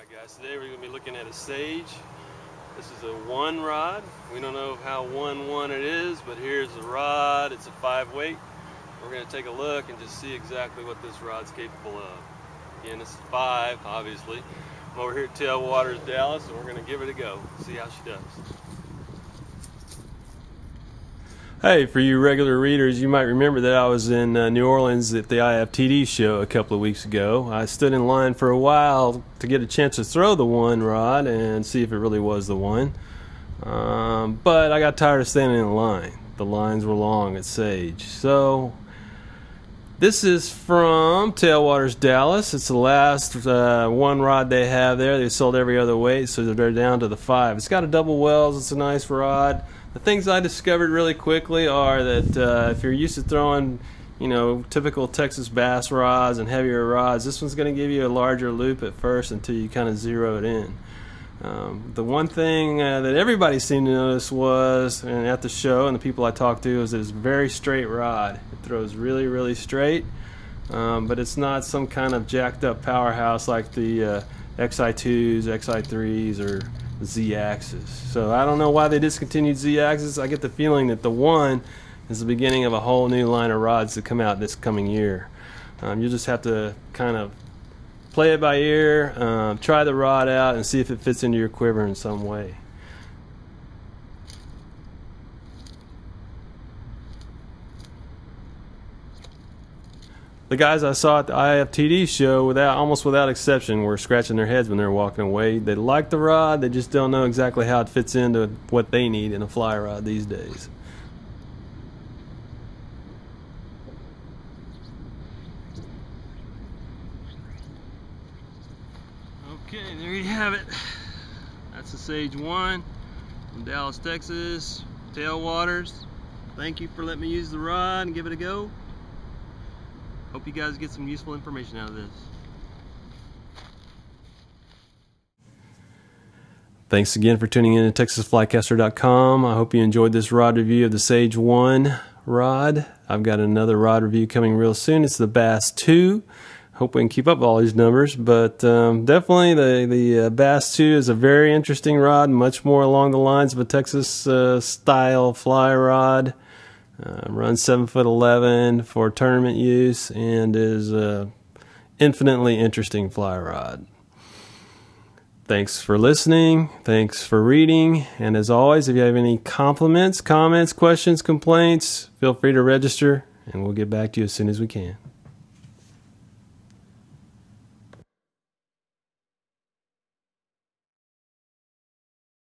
Alright guys, today we're going to be looking at a Sage. This is a 1 rod. We don't know how 1-1 it is, but here's the rod. It's a 5 weight. We're going to take a look and just see exactly what this rod's capable of. Again, this is 5, obviously. I'm over here at Tailwaters, Dallas, and we're going to give it a go. See how she does. Hey, for you regular readers, you might remember that I was in New Orleans at the IFTD show a couple of weeks ago. I stood in line for a while to get a chance to throw the 1 rod and see if it really was the one. But I got tired of standing in line. The lines were long at Sage. So this is from Tailwaters, Dallas. It's the last 1 rod they have there. They sold every other weight, so they're down to the 5. It's got a double wells. It's a nice rod. The things I discovered really quickly are that if you're used to throwing, typical Texas bass rods and heavier rods, this one's going to give you a larger loop at first until you kind of zero it in. The one thing that everybody seemed to notice was, and at the show and the people I talked to, is that it's a very straight rod. It throws really, really straight, but it's not some kind of jacked up powerhouse like the XI2s, XI3s, or Z-axis. So I don't know why they discontinued Z-axis. I get the feeling that the 1 is the beginning of a whole new line of rods to come out this coming year. You'll just have to kind of play it by ear, try the rod out, and see if it fits into your quiver in some way. The guys I saw at the IFTD show, almost without exception, were scratching their heads when they were walking away. They like the rod, they just don't know exactly how it fits into what they need in a fly rod these days. Okay, there you have it. That's the Sage 1 from Dallas, Texas, Tailwaters. Thank you for letting me use the rod and give it a go. Hope you guys get some useful information out of this. Thanks again for tuning in to texasflycaster.com. I hope you enjoyed this rod review of the Sage 1 rod. I've got another rod review coming real soon. It's the Bass 2. Hope we can keep up all these numbers, but definitely the Bass 2 is a very interesting rod, much more along the lines of a Texas style fly rod. Runs 7'11" for tournament use and is an infinitely interesting fly rod. Thanks for listening, thanks for reading, and as always, if you have any compliments, comments, questions, complaints, feel free to register and we'll get back to you as soon as we can.